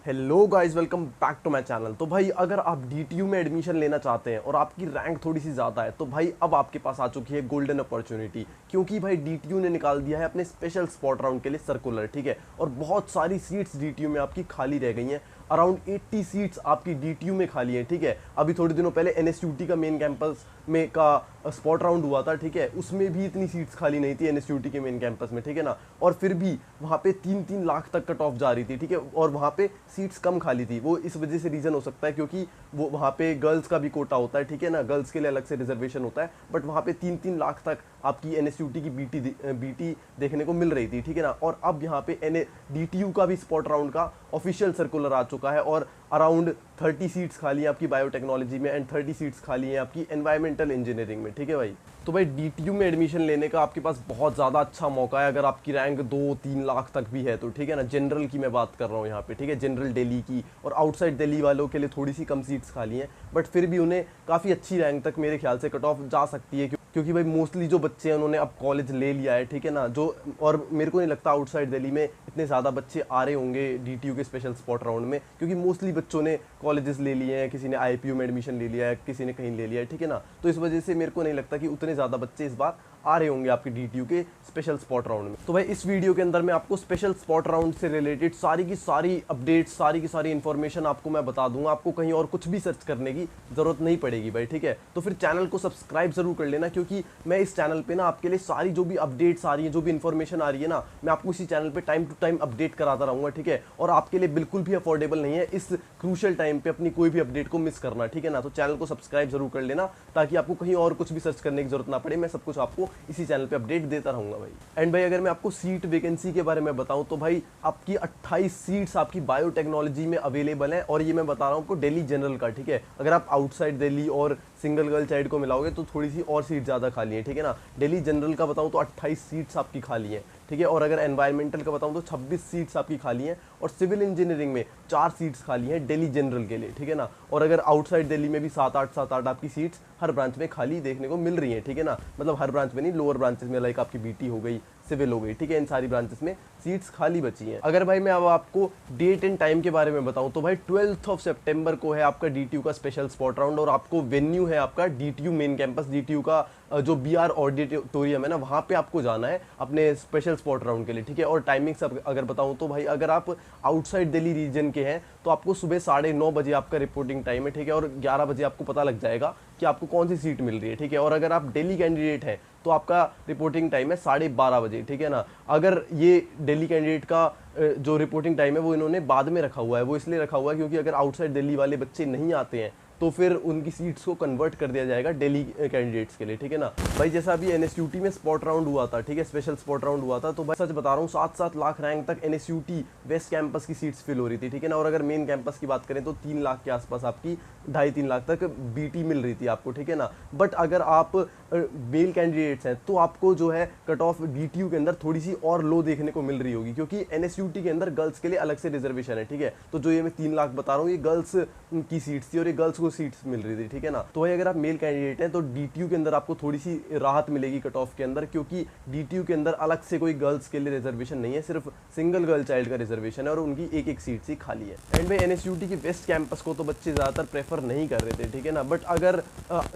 Hello guys, welcome back to my channel. तो भाई अगर आप डीटीयू में एडमिशन लेना चाहते हैं और आपकी रैंक थोड़ी सी ज़्यादा है तो भाई अब आपके पास आ चुकी है गोल्डन अपॉर्चुनिटी, क्योंकि भाई डीटीयू ने निकाल दिया है अपने स्पेशल स्पॉट राउंड के लिए सर्कुलर। ठीक है, और बहुत सारी सीट्स डीटीयू में आपकी खाली रह गई हैं। अराउंड 80 सीट्स आपकी डीटीयू में खाली हैं। ठीक है, अभी थोड़े दिनों पहले एनएसयूटी का मेन कैंपस में का स्पॉट राउंड हुआ था। ठीक है, उसमें भी इतनी सीट्स खाली नहीं थी एनएसयूटी के मेन कैंपस में। ठीक है ना, और फिर भी वहाँ पे 3-3 लाख तक कट ऑफ जा रही थी। ठीक है, और वहाँ पे सीट्स कम खाली थी। वो इस वजह से रीज़न हो सकता है क्योंकि वो वहाँ पे गर्ल्स का भी कोटा होता है। ठीक है ना, गर्ल्स के लिए अलग से रिजर्वेशन होता है, बट वहाँ पे 3-3 लाख तक आपकी एनएसयूटी की बीटी देखने को मिल रही थी। ठीक है ना, और अब यहाँ पे डीटीयू का भी स्पॉट राउंड का ऑफिशियल सर्कुलर आ चुका है और अराउंड 30 सीट्स खाली हैं आपकी बायोटेक्नोलॉजी में एंड 30 सीट्स खाली हैं आपकी एनवायरमेंटल इंजीनियरिंग में। ठीक है भाई, तो भाई डीटीयू में एडमिशन लेने का आपके पास बहुत ज़्यादा अच्छा मौका है अगर आपकी रैंक 2-3 लाख तक भी है तो। ठीक है ना, जनरल की मैं बात कर रहा हूँ यहाँ पे। ठीक है, जनरल दिल्ली की, और आउटसाइड दिल्ली वालों के लिए थोड़ी सी कम सीट्स खाली हैं, बट फिर भी उन्हें काफ़ी अच्छी रैंक तक मेरे ख्याल से कट ऑफ जा सकती है, क्योंकि भाई मोस्टली जो बच्चे हैं उन्होंने अब कॉलेज ले लिया है। ठीक है ना, जो और मेरे को नहीं लगता आउटसाइड दिल्ली में इतने ज़्यादा बच्चे आ रहे होंगे डीटीयू के स्पेशल स्पॉट राउंड में, क्योंकि मोस्टली बच्चों ने कॉलेजेस ले लिए हैं, किसी ने आईपीयू में एडमिशन ले लिया है, किसी ने कहीं ले लिया है। ठीक है ना, तो इस वजह से मेरे को नहीं लगता कि उतने ज़्यादा बच्चे इस बार आ रहे होंगे आपके डीटीयू के स्पेशल स्पॉट राउंड में। तो भाई इस वीडियो के अंदर मैं आपको स्पेशल स्पॉट राउंड से रिलेटेड सारी की सारी अपडेट्स, सारी की सारी इन्फॉर्मेशन आपको मैं बता दूंगा। आपको कहीं और कुछ भी सर्च करने की जरूरत नहीं पड़ेगी भाई। ठीक है, तो फिर चैनल को सब्सक्राइब जरूर कर लेना, क्योंकि मैं इस चैनल पे ना आपके लिए सारी जो भी अपडेट्स आ रही है, जो भी इन्फॉर्मेशन आ रही है ना, मैं आपको इसी चैनल पे टाइम टू टाइम अपडेट कराता रहूंगा। ठीक है, और आपके लिए बिल्कुल भी अफोर्डेबल नहीं है इस क्रूशियल टाइम पे अपनी कोई भी अपडेट को मिस करना। ठीक है ना, तो चैनल को सब्सक्राइब जरूर कर लेना ताकि आपको कहीं और कुछ भी सर्च करने की जरूरत ना पड़े। मैं सब कुछ आपको इसी चैनल पे अपडेट देता रहूंगा भाई। एंड भाई अगर मैं आपको सीट वैकेंसी के बारे में बताऊं तो भाई आपकी 28 सीट्स आपकी बायोटेक्नोलॉजी में अवेलेबल है, और ये मैं बता रहा हूं आपको दिल्ली जनरल का। ठीक है, अगर आप आउटसाइड दिल्ली और सिंगल गर्ल चाइल्ड को मिलाओगे तो थोड़ी सी और सीट ज़्यादा खाली है। ठीक है ना, दिल्ली जनरल का बताऊं तो 28 सीट्स आपकी खाली हैं। ठीक है, और अगर एनवायरमेंटल का बताऊं तो 26 सीट्स आपकी खाली हैं, और सिविल इंजीनियरिंग में 4 सीट्स खाली हैं दिल्ली जनरल के लिए। ठीक है ना, और अगर आउटसाइड दिल्ली में भी 7-8 आपकी सीट्स हर ब्रांच में खाली देखने को मिल रही हैं। ठीक है ना, मतलब हर ब्रांच में नहीं, लोअर ब्रांचेस में, लाइक आपकी बीटी हो गई, सिविल हो गई। ठीक है, इन सारी ब्रांचेस में सीट्स खाली बची हैं। अगर भाई मैं अब आपको डेट एंड टाइम के बारे में बताऊं तो भाई 12 सितंबर को है आपका डीटीयू का स्पेशल स्पॉट राउंड, और आपको वेन्यू है आपका डीटीयू मेन कैंपस, डीटीयू का जो बीआर ऑडिटोरियम है ना, वहाँ पे आपको जाना है अपने स्पेशल स्पॉट राउंड के लिए। ठीक है, और टाइमिंग्स अगर बताऊं तो भाई अगर आप आउटसाइड दिल्ली रीजन के हैं तो आपको सुबह 9:30 बजे आपका रिपोर्टिंग टाइम है। ठीक है, और 11 बजे आपको पता लग जाएगा कि आपको कौन सी सीट मिल रही है। ठीक है, और अगर आप दिल्ली कैंडिडेट हैं तो आपका रिपोर्टिंग टाइम है 12:30 बजे। ठीक है ना, अगर ये दिल्ली कैंडिडेट का जो रिपोर्टिंग टाइम है वो इन्होंने बाद में रखा हुआ है, वो इसलिए रखा हुआ है क्योंकि अगर आउटसाइड दिल्ली वाले बच्चे नहीं आते हैं तो फिर उनकी सीट्स को कन्वर्ट कर दिया जाएगा दिल्ली कैंडिडेट्स के लिए। ठीक है ना भाई, जैसा अभी एनएसयूटी में स्पॉट राउंड हुआ था, ठीक है, स्पेशल स्पॉट राउंड हुआ था, तो भाई सच बता रहा हूँ 7-7 लाख रैंक तक एनएसयूटी वेस्ट कैंपस की सीट्स फिल हो रही थी। ठीक है ना, और अगर मेन कैंपस की बात करें तो 3 लाख के आसपास आपकी 2.5-3 लाख तक बीटी मिल रही थी आपको। ठीक है ना, बट अगर आप मेल कैंडिडेट्स हैं तो आपको जो है कट ऑफ डीटीयू के अंदर थोड़ी सी और लो देखने को मिल रही होगी, क्योंकि एनएसयूटी के अंदर गर्ल्स के लिए अलग से रिजर्वेशन है। ठीक है, तो जो ये मैं 3 लाख बता रहा हूँ ये गर्ल्स की सीट्स थी और ये गर्ल्स को सीट्स मिल रही थी। ठीक है ना, तो भाई अगर आप मेल कैंडिडेट हैं तो डीटीयू के अंदर आपको थोड़ी सी राहत मिलेगी कट ऑफ के अंदर, क्योंकि डीटीयू के अंदर अलग से कोई गर्ल्स के लिए रिजर्वेशन नहीं है, सिर्फ सिंगल गर्ल चाइल्ड का रिजर्वेशन है, और उनकी एक सीट सी खाली है। एंड भाई एनएसयूटी की वेस्ट कैंपस को तो बच्चे ज़्यादातर प्रेफर नहीं कर रहे थे। ठीक है ना, बट अगर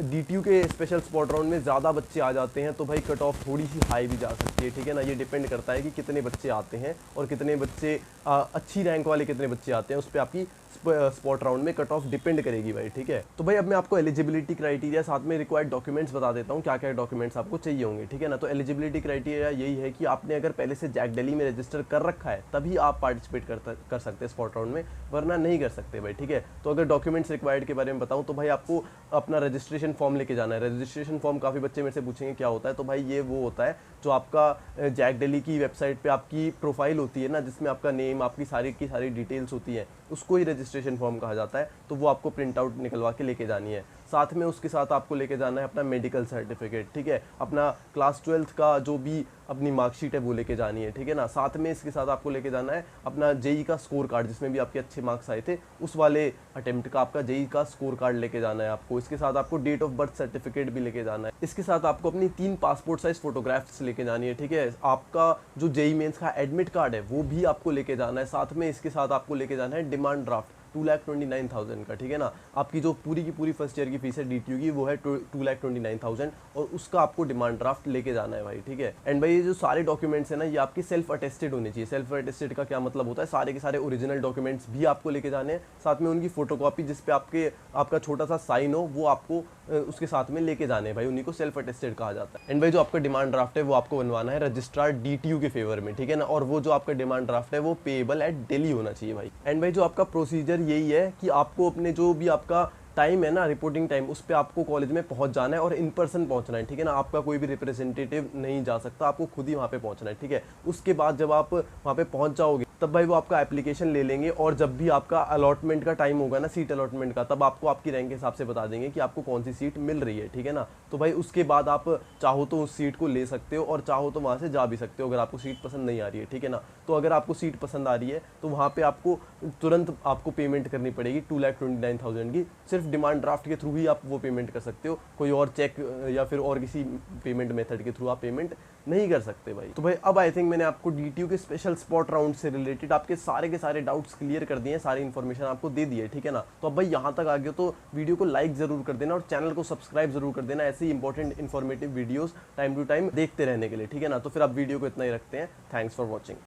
डीटीयू के स्पेशल स्पॉट राउंड में ज़्यादा बच्चे आ जाते हैं तो भाई कट ऑफ थोड़ी सी हाई भी जा सकती है। ठीक है ना, ये डिपेंड करता है कि कितने बच्चे आते हैं और कितने बच्चे अच्छी रैंक वाले कितने बच्चे आते हैं, उस पर आपकी स्पॉट राउंड में कट ऑफ डिपेंड करेगी भाई। ठीक है, तो भाई अब मैं आपको एलिजिबिलिटी क्राइटेरिया साथ में रिक्वायर्ड डॉक्यूमेंट्स बता देता हूँ, क्या क्या डॉक्यूमेंट्स आपको चाहिए होंगे। ठीक है ना, तो एलिजिबिलिटी क्राइटेरिया यही है कि आपने अगर पहले से जैक दिल्ली में रजिस्टर कर रखा है तभी आप पार्टिसिपेट कर सकते हैं स्पॉट राउंड में, वरना नहीं कर सकते भाई। ठीक है, तो अगर डॉक्यूमेंट्स रिक्वायर्ड के बारे में बताऊँ तो भाई आपको अपना रजिस्ट्रेशन फॉर्म लेके जाना है। रजिस्ट्रेशन फॉर्म काफ़ी बच्चे मेरे से पूछेंगे क्या होता है, तो भाई ये वो होता है जो आपका जैक दिल्ली की वेबसाइट पे आपकी प्रोफाइल होती है ना, जिसमें आपका नेम, आपकी सारी की सारी डिटेल्स होती है, उसको ही रजिस्ट्रेशन फॉर्म कहा जाता है। तो वो आपको प्रिंट आउट निकलवा के लेके जानी है। साथ में उसके साथ आपको लेके जाना है अपना मेडिकल सर्टिफिकेट, ठीक है, अपना क्लास 12th का जो भी अपनी मार्कशीट है वो लेके जानी है, ठीक है ना। साथ में इसके साथ आपको लेके जाना है अपना जेई का स्कोर कार्ड, जिसमें भी आपके अच्छे मार्क्स आए थे उस वाले अटेम्प्ट का आपका जेई का स्कोर कार्ड लेके जाना है आपको। इसके साथ आपको डेट ऑफ बर्थ सर्टिफिकेट भी लेके जाना है। इसके साथ आपको अपनी 3 पासपोर्ट साइज फोटोग्राफ्स लेके जानी है, ठीक है। आपका जो जेई मेंस का एडमिट कार्ड है वो भी आपको लेके जाना है। साथ में इसके साथ आपको लेके जाना है डिमांड ड्राफ्ट 2,29,000 का, ठीक है ना। आपकी जो पूरी की पूरी फर्स्ट ईयर की फीस है डीटीयू की वो है 2,29,000 और उसका आपको डिमांड ड्राफ्ट लेके जाना है भाई, ठीक है। एंड भाई ये जो सारे डॉक्यूमेंट्स है ना ये आपकी सेल्फ अटेस्टेड होने चाहिए। सेल्फ अटेस्टेड का क्या मतलब होता है, सारे के सारे ओरिजिनल डॉक्यूमेंट्स भी आपको लेके जाने हैं, साथ में उनकी फोटोकॉपी जिसपे आपका छोटा सा साइन हो वो आपको उसके साथ में लेके जाने हैं भाई, उन्हीं को सेल्फ अटेस्टेड कहा जाता है। एंड भाई जो आपका डिमांड ड्राफ्ट है वो आपको बनवाना है रजिस्ट्रार डीटीयू के फेवर में, ठीक है ना। और वो जो आपका डिमांड ड्राफ्ट है वो पेएबल एट दिल्ली होना चाहिए भाई। एंड भाई जो आपका प्रोसीजर यही है कि आपको अपने जो भी आपका टाइम है ना, रिपोर्टिंग टाइम, उस पर आपको कॉलेज में पहुंच जाना है और इन पर्सन पहुंचना है, ठीक है ना। आपका कोई भी रिप्रेजेंटेटिव नहीं जा सकता, आपको खुद ही वहाँ पे पहुंचना है, ठीक है। उसके बाद जब आप वहाँ पे पहुंच जाओगे तब भाई वो आपका एप्लीकेशन ले लेंगे और जब भी आपका अलॉटमेंट का टाइम होगा ना, सीट अलॉटमेंट का, तब आपको आपकी रैंक के हिसाब से बता देंगे कि आपको कौन सी सीट मिल रही है, ठीक है ना। तो भाई उसके बाद आप चाहो तो उस सीट को ले सकते हो और चाहो तो वहाँ से जा भी सकते हो अगर आपको सीट पसंद नहीं आ रही है, ठीक है ना। तो अगर आपको सीट पसंद आ रही है तो वहाँ पे आपको तुरंत आपको पेमेंट करनी पड़ेगी 2,29,000 की। सिर्फ डिमांड ड्राफ्ट के थ्रू ही आप वो पेमेंट कर सकते हो, कोई और चेक या फिर और किसी पेमेंट मेथड के थ्रू आप पेमेंट नहीं कर सकते भाई। तो भाई अब आई थिंक मैंने आपको डीटीयू के स्पेशल स्पॉट राउंड से रिलेटेड आपके सारे के सारे डाउट्स क्लियर कर दिए हैं, सारी इन्फॉर्मेशन आपको दे दी है, ठीक है ना। तो अब भाई यहाँ तक आ गए तो वीडियो को लाइक जरूर कर देना और चैनल को सब्सक्राइब जरूर कर देना, ऐसे ही important informative videos time to time देखते रहने के लिए, ठीक है ना। तो फिर अब वीडियो को इतना ही रखते हैं। Thanks for watching.